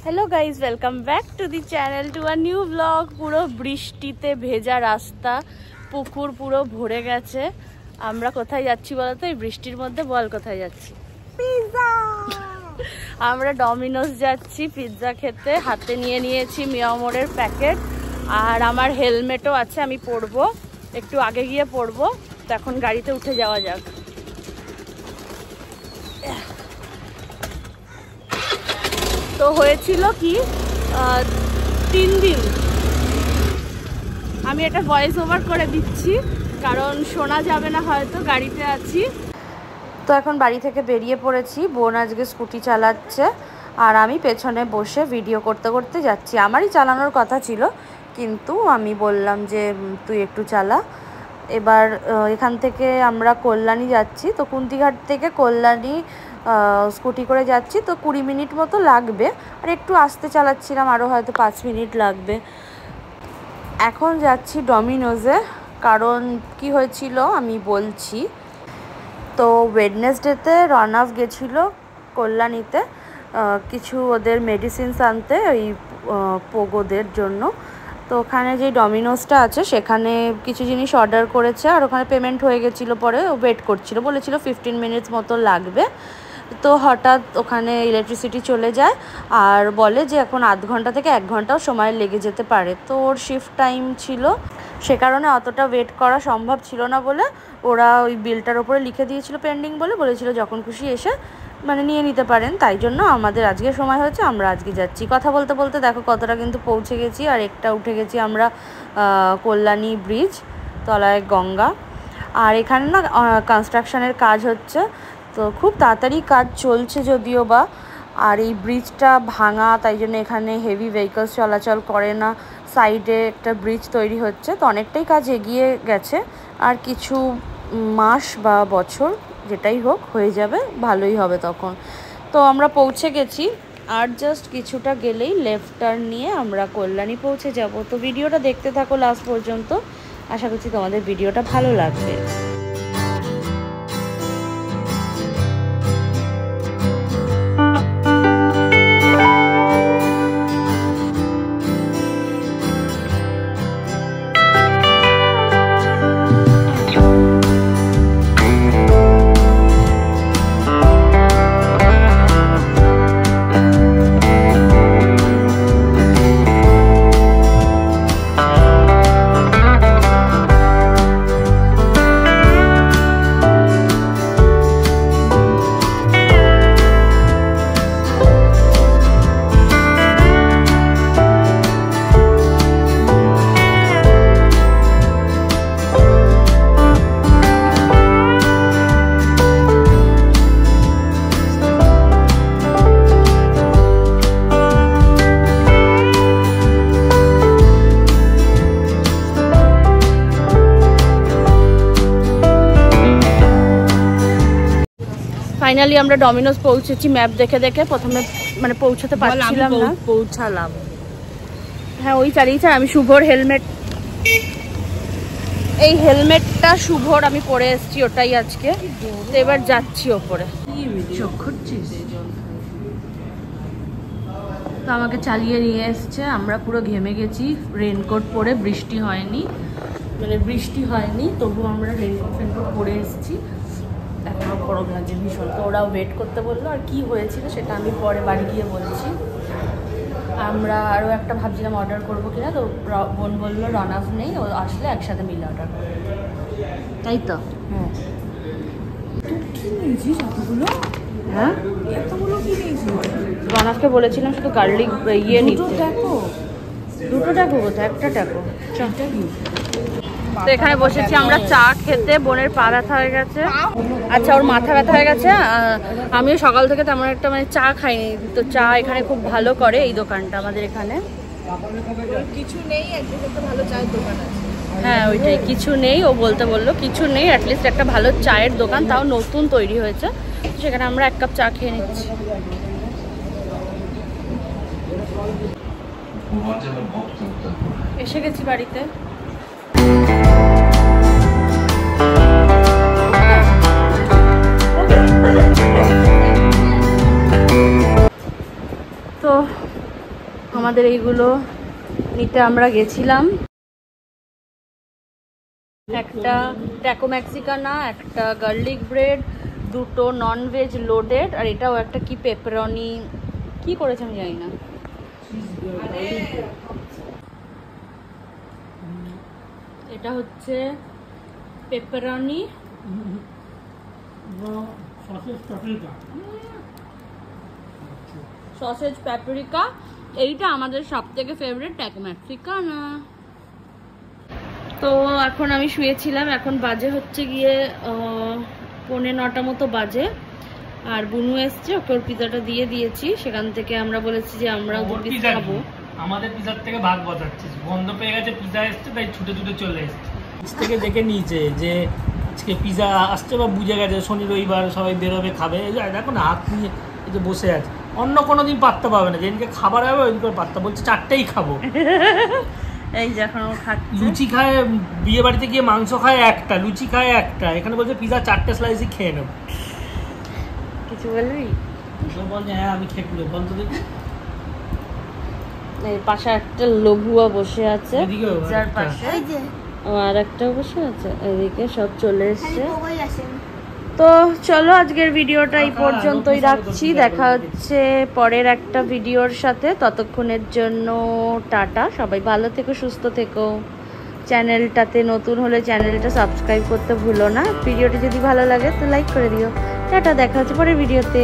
Hello guys welcome back to the channel to a new blog. পুরো বৃষ্টিতে ভেজা রাস্তা, পুকুর পুরো ভরে গেছে। আমরা কোথায় যাচ্ছি বলো তো? এই বৃষ্টির মধ্যে বল কোথায় যাচ্ছি? পিৎজা। আমরা ডমিনোস যাচ্ছি পিৎজা খেতে। হাতে নিয়ে নিয়েছি মিয়ামোরের প্যাকেট, আর আমার হেলমেটও আছে, আমি পরবো, একটু আগে গিয়ে পরবো। তো এখন গাড়িতে উঠে যাওয়া যাক। তো হয়েছিল কি 3 দিন, আমি এটা ভয়েস ওভার করে দিচ্ছি কারণ শোনা যাবে না, হয়তো গাড়িতে আছি। তো এখন বাড়ি থেকে বেরিয়ে পড়েছি। বোন আজকে স্কুটি চালাচ্ছে আর আমি পেছনে বসে ভিডিও করতে করতে যাচ্ছি। আমারই চালানোর কথা ছিল, কিন্তু আমি বললাম যে তুই একটু চালা। এবার এখান থেকে আমরা কল্যাণী যাচ্ছি। তো কুন্তিঘাট থেকে কল্যাণী স্কুটি করে যাচ্ছি, তো 20 মিনিট মতো লাগবে। আর একটু আস্তে চালাচ্ছিলাম, আরও হয়তো 5 মিনিট লাগবে। এখন যাচ্ছি ডমিনোজে, কারণ কি হয়েছিল আমি বলছি। তো ওয়েডনেসডেতে রনভ গেছিলো কল্যাণীতে কিছু ওদের মেডিসিনস আনতে, ওই পোগোদের জন্য। তো ওখানে যে ডমিনোসটা আছে সেখানে কিছু জিনিস অর্ডার করেছে, আর ওখানে পেমেন্ট হয়ে গেছিলো। পরে ওয়েট করছিল, বলেছিল 15 মিনিটস মতো লাগবে। তো হঠাৎ ওখানে ইলেকট্রিসিটি চলে যায় আর বলে যে এখন আধ ঘন্টা থেকে 1 ঘন্টাও সময় লেগে যেতে পারে। তো ওর শিফট টাইম ছিল, সে কারণে অতটা ওয়েট করা সম্ভব ছিল না বলে ওরা ওই বিলটার ওপরে লিখে দিয়েছিল পেন্ডিং বলে, বলেছিল যখন খুশি এসে মানে নিয়ে নিতে পারেন। তাই জন্য আমাদের আজকে সময় হয়েছে, আমরা আজকে যাচ্ছি। কথা বলতে বলতে দেখো কতটা কিন্তু পৌঁছে গেছি। আর একটা উঠে গেছি আমরা কল্যাণী ব্রিজ, তলায় গঙ্গা। আর এখানে না কনস্ট্রাকশনের কাজ হচ্ছে, তো খুব তাড়াতাড়ি কাজ চলছে যদিও বা। আর এই ব্রিজটা ভাঙা, তাই জন্য এখানে হেভি ভেহিকলস চলাচল করে না। সাইডে একটা ব্রিজ তৈরি হচ্ছে, তো অনেকটাই কাজ এগিয়ে গেছে। আর কিছু মাস বা বছর যেটাই হোক হয়ে যাবে, ভালোই হবে তখন। তো আমরা পৌঁছে গেছি, আর জাস্ট কিছুটা গেলেই লেফট টার্ন নিয়ে আমরা কল্যাণী পৌঁছে যাব। তো ভিডিওটা দেখতে থাকো লাস্ট পর্যন্ত, আশা করছি তোমাদের ভিডিওটা ভালো লাগবে। ফাইনালি আমরা ডমিনোস পৌঁছেছি। ম্যাপ দেখে দেখে প্রথমে মানে পৌঁছাতে পারছিলাম না, পৌঁছালাম। হ্যাঁ ওই চালিয়েছে। আমি শুভর হেলমেট, এই হেলমেটটা শুভর আমি পরে এসেছি, ওটাই আজকে। তো এবার যাচ্ছি ওপরে। তো আমাকে চালিয়ে নিয়ে এসছে, আমরা পুরো ঘেমে গেছি। রেনকোট পরে, বৃষ্টি হয়নি, মানে বৃষ্টি হয়নি তবু আমরা রেনকোট ফেনকোট পরে এসেছি। এখনও গরম লাগছে ভীষণ। তো ওরা ওয়েট করতে বললো, আর কি হয়েছিল সেটা আমি পরে বাড়ি গিয়ে বলছি। আমরা আরও একটা ভাবছিলাম অর্ডার করবো কিনা, তো বোন বললো রনভ নেই, ও আসলে একসাথে মিলে অর্ডার করবো। তাই তো? হ্যাঁ। কি নিয়েছিস এতগুলো? হ্যাঁ এতগুলো কি নিয়েছিস? রনভকে বলেছিলাম শুধু গার্লিক ইয়ে নিতে। দুটো ট্যাকো কোথায়? একটা ট্যাকো। তো এখানে বসেছি আমরা চা খেতে। বোনের পা ব্যথা হয়ে গেছে, আচ্ছা ওর মাথা ব্যথা হয়ে গেছে। আমিও সকাল থেকে তেমন একটা মানে চা খাইনি। তো চা এখানে খুব ভালো করে এই দোকানটা আমাদের এখানে। কিছু নেই, একটা ভালো চায়ের দোকান আছে। হ্যাঁ ওইটাই, কিছু নেই। ও বলতে বললো কিছু নেই, অ্যাটলিস্ট একটা ভালো চায়ের দোকান, তাও নতুন তৈরি হয়েছে। সেখানে আমরা 1 কাপ চা খেয়ে নিচ্ছি। এসে গেছি বাড়িতে। তো আমাদের এইগুলো নিতে আমরা গেছিলাম। একটা ট্যাকো ম্যাক্সিকানা, একটা গার্লিক ব্রেড, দুটো ননভেজ লোডেড, আর এটাও একটা কি পেপারনি কি করেছে আমি জানি না। এটা হচ্ছে পেপারনি, সসেজ প্যাপরিকা। এইটা আমাদের সব থেকে ফেভারিট ট্যাকো ম্যাক্সিকানা। তো এখন আমি শুয়েছিলাম, এখন বাজে হচ্ছে গিয়ে 9:45 মতো বাজে। আর বুনু এসছে, ওকে ওর পিজাটা দিয়ে দিয়েছি। সেখান থেকে আমরা বলেছি যে আমরাও দু পিস খাবো। আমাদের পিজার থেকে ভাগ বসাচ্ছিস, বন্ধ পেয়ে গেছে, পিজা এসছে তাই ছুটে ছুটে চলে এসছে। থেকে দেখে নিয়েছে যে আজকে পিজা আসছে, বা বুঝে গেছে শনি রবিবার সবাই বেরোবে খাবে। দেখো না হাত নিয়ে এই যে বসে আছে, অন্য কোনো দিন পাত্তা পাবে না, যেদিনকে খাবার হবে ওই দিন পাত্তা, বলছে 4টেই খাবো। এই যখন ও খাচ্ছে, লুচি খায় বিয়ে বাড়িতে গিয়ে, মাংস খায় একটা, লুচি খায় একটা, এখানে বলছে পিজা 4টে স্লাইসই খেয়ে নেব। কিছু বলবি? বলছে হ্যাঁ আমি খেয়ে নেবো, বলতো দেখি। এই পাশে একটা লঘুয়া বসে আছে, পিজার পাশে আর একটা বসে আছে, এদিকে সব চলে এসছে। তো চলো আজকের ভিডিওটা এই পর্যন্তই রাখছি, দেখা হচ্ছে পরের একটা ভিডিওর সাথে। ততক্ষণের জন্য টাটা, সবাই ভালো থেকো, সুস্থ থেকো। চ্যানেলটাতে নতুন হলে চ্যানেলটা সাবস্ক্রাইব করতে ভুলো না। ভিডিওটি যদি ভালো লাগে তো লাইক করে দিও। টাটা, দেখা হচ্ছে পরের ভিডিওতে।